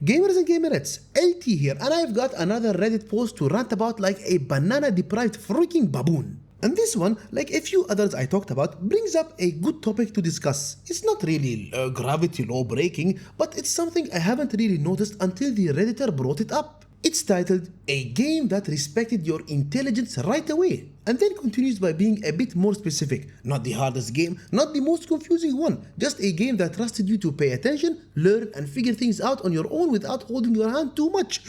Gamers and gamerettes, LT here, and I've got another Reddit post to rant about like a banana deprived freaking baboon. And this one, like a few others I talked about, brings up a good topic to discuss. It's not really gravity law breaking, but it's something I haven't really noticed until the Redditor brought it up. It's titled, A Game That Respected Your Intelligence Right Away, and then continues by being a bit more specific. Not the hardest game, not the most confusing one, just a game that trusted you to pay attention, learn, and figure things out on your own without holding your hand too much.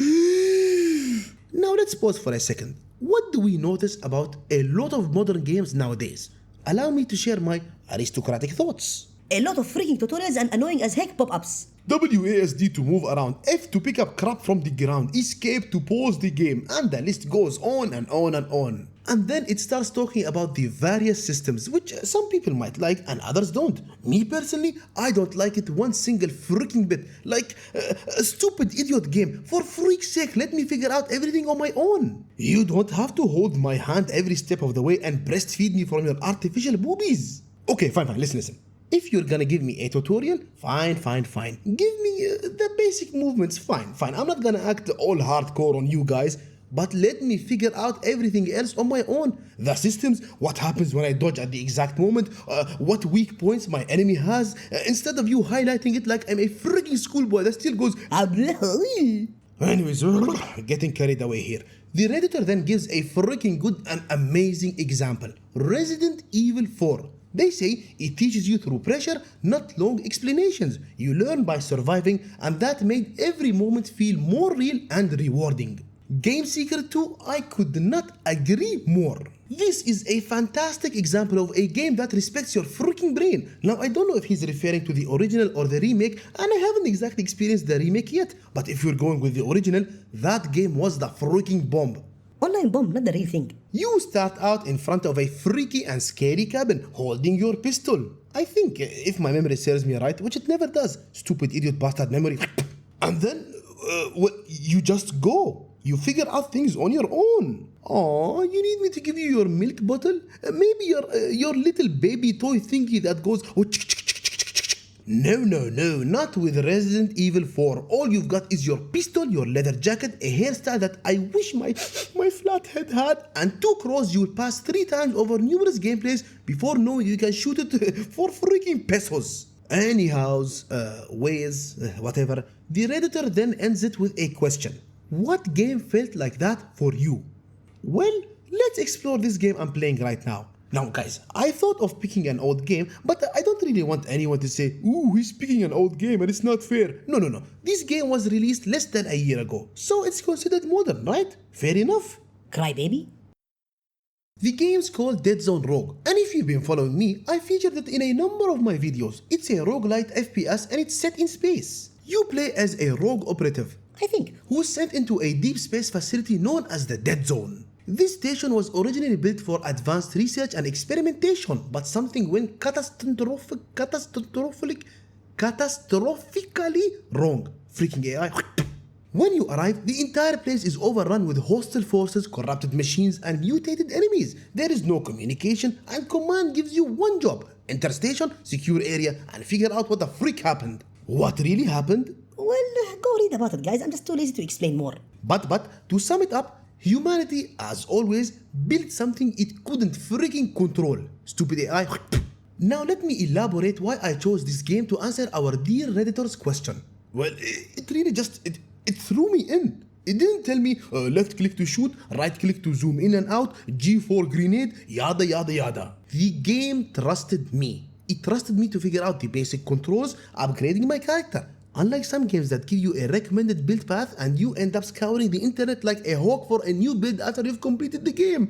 Now let's pause for a second. What do we notice about a lot of modern games nowadays? Allow me to share my aristocratic thoughts. A lot of freaking tutorials and annoying as heck pop-ups. WASD to move around, F to pick up crap from the ground, escape to pause the game, and the list goes on and on and on. And then it starts talking about the various systems, which some people might like and others don't. Me personally, I don't like it one single freaking bit. Like a stupid idiot game. For freak's sake, let me figure out everything on my own. You don't have to hold my hand every step of the way and breastfeed me from your artificial boobies. Okay, fine, listen. If you're gonna give me a tutorial, fine. Give me the basic movements, fine. I'm not gonna act all hardcore on you guys, but let me figure out everything else on my own. The systems, what happens when I dodge at the exact moment, what weak points my enemy has, instead of you highlighting it like I'm a freaking schoolboy that still goes, Anyways, getting carried away here. The Redditor then gives a freaking good and amazing example. Resident Evil 4. They say it teaches you through pressure, not long explanations. You learn by surviving, and that made every moment feel more real and rewarding. Game Seeker 2, I could not agree more. This is a fantastic example of a game that respects your freaking brain. Now, I don't know if he's referring to the original or the remake, and I haven't exactly experienced the remake yet, but if you're going with the original, that game was the freaking bomb. Online bomb, not the real thing. You start out in front of a freaky and scary cabin, holding your pistol. I think, if my memory serves me right, which it never does. Stupid idiot bastard memory. And then, you just go. You figure out things on your own. Oh, you need me to give you your milk bottle? Maybe your little baby toy thingy that goes... No, not with Resident Evil 4. All you've got is your pistol, your leather jacket, a hairstyle that I wish my flathead had, and 2 crows you will pass 3 times over numerous gameplays before knowing you can shoot it for freaking pesos. Anyhows, whatever. The Redditor then ends it with a question. What game felt like that for you? Well, let's explore this game I'm playing right now. Now guys, I thought of picking an old game, but I don't really want anyone to say, ooh, he's picking an old game and it's not fair. No. This game was released less than a year ago, so it's considered modern, right? Fair enough. Cry baby. The game's called Deadzone Rogue, and if you've been following me, I featured it in a number of my videos. It's a roguelite FPS and it's set in space. You play as a rogue operative, I think, who's sent into a deep space facility known as the Dead Zone. This station was originally built for advanced research and experimentation, but something went catastrophically wrong. Freaking AI. When you arrive, the entire place is overrun with hostile forces, corrupted machines, and mutated enemies. There is no communication, and command gives you one job: enter station, secure area, and figure out what the freak happened. What really happened? Well, go read about it, guys. I'm just too lazy to explain more. But to sum it up, humanity, as always, built something it couldn't freaking control. Stupid AI. Now let me elaborate why I chose this game to answer our dear Redditor's question. Well, it really just, it threw me in. It didn't tell me left click to shoot, right click to zoom in and out, G4 grenade, yada. The game trusted me. It trusted me to figure out the basic controls, upgrading my character. Unlike some games that give you a recommended build path and you end up scouring the internet like a hawk for a new build after you've completed the game.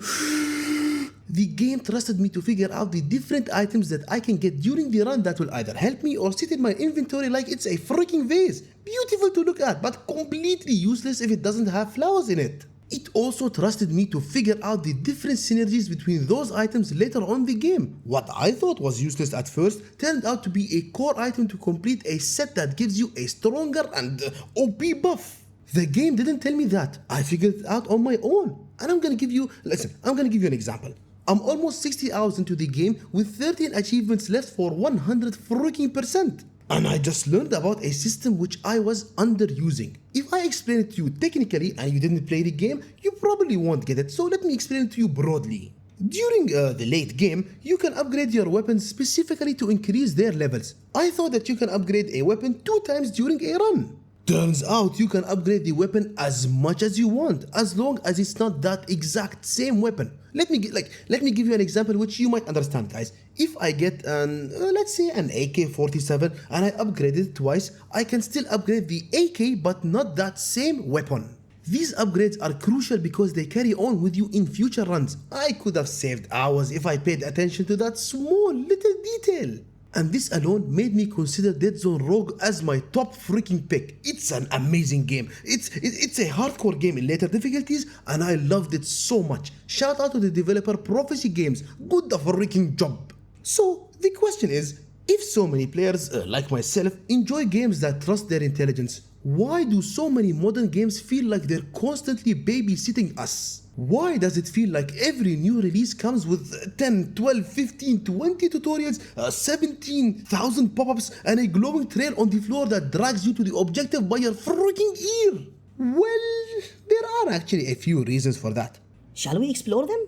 The game trusted me to figure out the different items that I can get during the run that will either help me or sit in my inventory like it's a freaking vase. Beautiful to look at, but completely useless if it doesn't have flowers in it. It also trusted me to figure out the different synergies between those items later on in the game. What I thought was useless at first turned out to be a core item to complete a set that gives you a stronger and OP buff. The game didn't tell me that. I figured it out on my own. And I'm gonna give you an example. I'm almost 60 hours into the game with 13 achievements left for 100 freaking %. And I just learned about a system which I was underusing. If I explain it to you technically and you didn't play the game, you probably won't get it, so let me explain it to you broadly. During the late game, you can upgrade your weapons specifically to increase their levels. I thought that you can upgrade a weapon 2 times during a run. Turns out you can upgrade the weapon as much as you want, as long as it's not that exact same weapon. Let me give you an example which you might understand, guys. If I get let's say an AK-47 and I upgrade it twice, I can still upgrade the AK but not that same weapon. These upgrades are crucial because they carry on with you in future runs. I could have saved hours if I paid attention to that small little detail. And this alone made me consider Deadzone Rogue as my top freaking pick. It's an amazing game. It's a hardcore game in later difficulties and I loved it so much. Shout out to the developer Prophecy Games. Good freaking job. So the question is, if so many players like myself enjoy games that trust their intelligence, why do so many modern games feel like they're constantly babysitting us? Why does it feel like every new release comes with 10, 12, 15, 20 tutorials, 17,000 pop-ups and a glowing trail on the floor that drags you to the objective by your freaking ear? Well, there are actually a few reasons for that. Shall we explore them?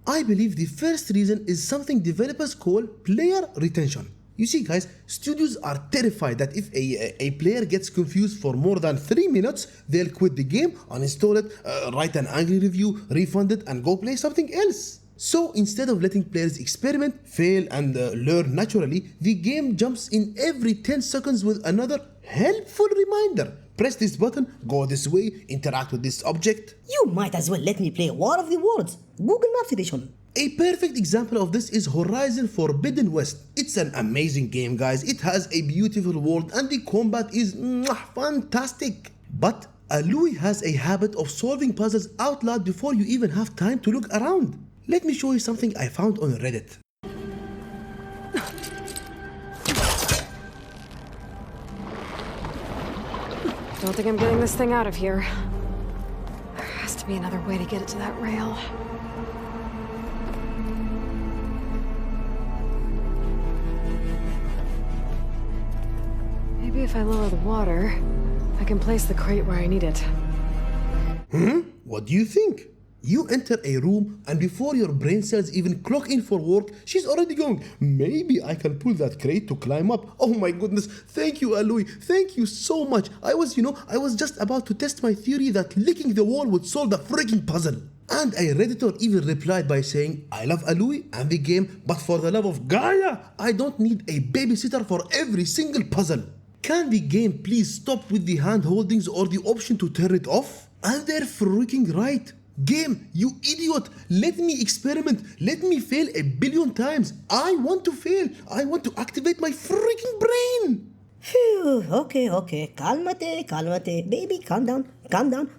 I believe the first reason is something developers call player retention. You see, guys, studios are terrified that if a player gets confused for more than 3 minutes, they'll quit the game, uninstall it, write an angry review, refund it, and go play something else. So instead of letting players experiment, fail, and learn naturally, the game jumps in every 10 seconds with another helpful reminder. Press this button, go this way, interact with this object. You might as well let me play War of the Worlds, Google Maps edition. A perfect example of this is Horizon Forbidden West. It's an amazing game, guys. It has a beautiful world and the combat is fantastic. But Alui has a habit of solving puzzles out loud before you even have time to look around. Let me show you something I found on Reddit. Don't think I'm getting this thing out of here. There has to be another way to get it to that rail. Maybe if I lower the water, I can place the crate where I need it. What do you think? You enter a room and before your brain cells even clock in for work, she's already going, maybe I can pull that crate to climb up. Oh my goodness, thank you Alui, thank you so much. I was just about to test my theory that licking the wall would solve the freaking puzzle. And a Redditor even replied by saying, I love Alui and the game, but for the love of Gaia, I don't need a babysitter for every single puzzle. Can the game please stop with the hand holdings or the option to turn it off? And they're freaking right. Game, you idiot, let me experiment, let me fail 1 billion times. I want to fail, I want to activate my freaking brain. Phew, okay, calmate, baby, calm down.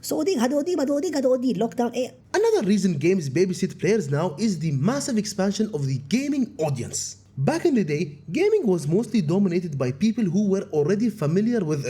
Sodi, gadodi, lockdown, Another reason games babysit players now is the massive expansion of the gaming audience. Back in the day, gaming was mostly dominated by people who were already familiar with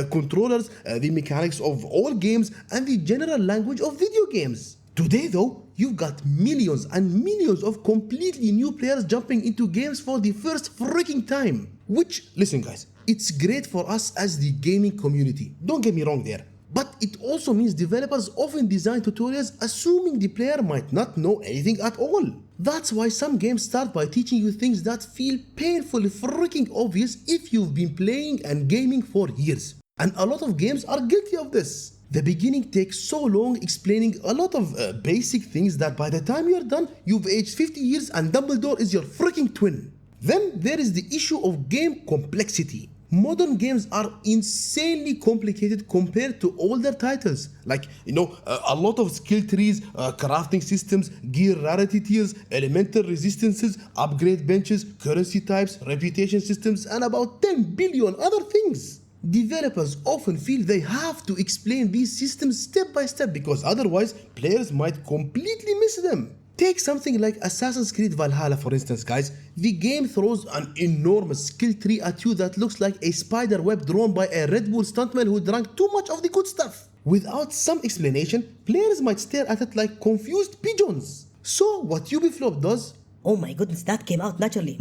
controllers, the mechanics of all games, and the general language of video games. Today though, you've got millions and millions of completely new players jumping into games for the first freaking time. Which, listen guys, it's great for us as the gaming community, don't get me wrong there. But it also means developers often design tutorials assuming the player might not know anything at all. That's why some games start by teaching you things that feel painfully freaking obvious if you've been playing and gaming for years. And a lot of games are guilty of this. The beginning takes so long explaining a lot of basic things that by the time you're done, you've aged 50 years and Dumbledore is your freaking twin. Then there is the issue of game complexity. Modern games are insanely complicated compared to older titles. Like, a lot of skill trees, crafting systems, gear rarity tiers, elemental resistances, upgrade benches, currency types, reputation systems, and about 10 billion other things. Developers often feel they have to explain these systems step by step because otherwise players might completely miss them. Take something like Assassin's Creed Valhalla for instance, guys. The game throws an enormous skill tree at you that looks like a spider web drawn by a Red Bull stuntman who drank too much of the good stuff. Without some explanation, players might stare at it like confused pigeons. So what Ubiflop does... Oh my goodness, that came out naturally.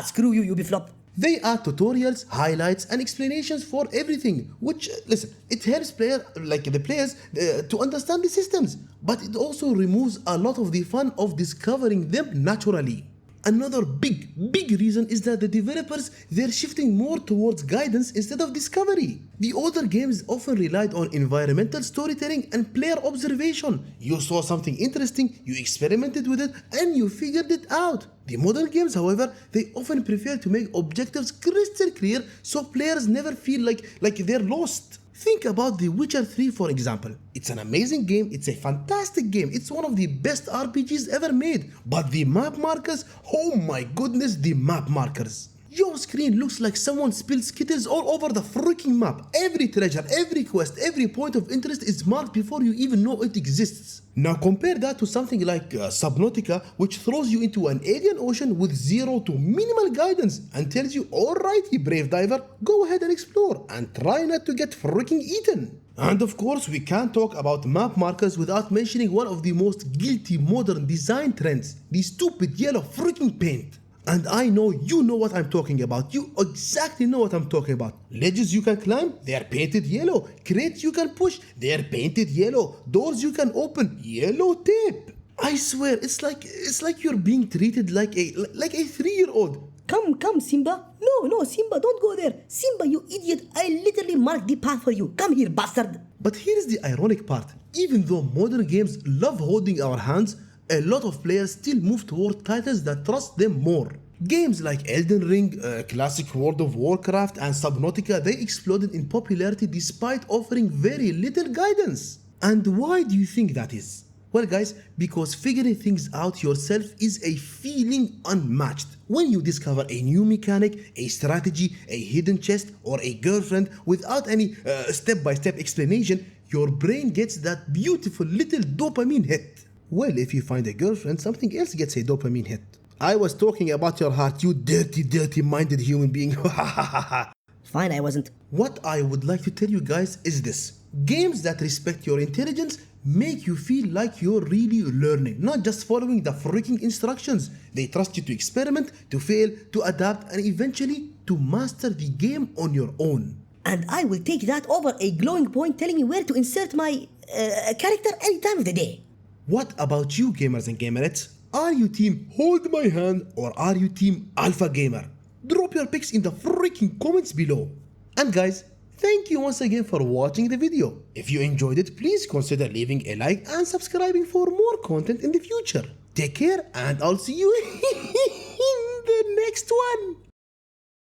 Screw you, Ubiflop. They add tutorials, highlights, and explanations for everything, which, listen, it helps the players to understand the systems, but it also removes a lot of the fun of discovering them naturally. Another big reason is that the developers, they're shifting more towards guidance instead of discovery. The older games often relied on environmental storytelling and player observation. You saw something interesting, you experimented with it, and you figured it out. The modern games, however, they often prefer to make objectives crystal clear so players never feel like they're lost. Think about The Witcher 3 for example. It's an amazing game, it's a fantastic game, it's one of the best RPGs ever made. But the map markers, oh my goodness, the map markers. Your screen looks like someone spilled Skittles all over the freaking map. Every treasure, every quest, every point of interest is marked before you even know it exists. Now compare that to something like Subnautica, which throws you into an alien ocean with zero to minimal guidance and tells you, alrighty brave diver, go ahead and explore and try not to get freaking eaten. And of course we can't talk about map markers without mentioning one of the most guilty modern design trends, the stupid yellow freaking paint. And I know you know what I'm talking about. You exactly know what I'm talking about. Ledges you can climb, they're painted yellow. Crates you can push, they're painted yellow. Doors you can open, yellow tape. I swear, it's like you're being treated like a 3-year-old. Come, Simba. No, Simba, don't go there. Simba, you idiot. I literally marked the path for you. Come here, bastard. But here's the ironic part. Even though modern games love holding our hands, a lot of players still move toward titles that trust them more. Games like Elden Ring, classic World of Warcraft, and Subnautica, they exploded in popularity despite offering very little guidance. And why do you think that is? Well guys, because figuring things out yourself is a feeling unmatched. When you discover a new mechanic, a strategy, a hidden chest, or a girlfriend without any step-by-step explanation, your brain gets that beautiful little dopamine hit. Well, if you find a girlfriend, something else gets a dopamine hit. I was talking about your heart, you dirty-minded human being. Fine, I wasn't. What I would like to tell you guys is this. Games that respect your intelligence make you feel like you're really learning, not just following the freaking instructions. They trust you to experiment, to fail, to adapt, and eventually to master the game on your own. And I will take that over a glowing point telling me where to insert my character any time of the day. What about you, gamers and gamerettes? Are you team hold my hand or are you team alpha gamer? Drop your picks in the freaking comments below. And guys, thank you once again for watching the video. If you enjoyed it, please consider leaving a like and subscribing for more content in the future. Take care and I'll see you in the next one.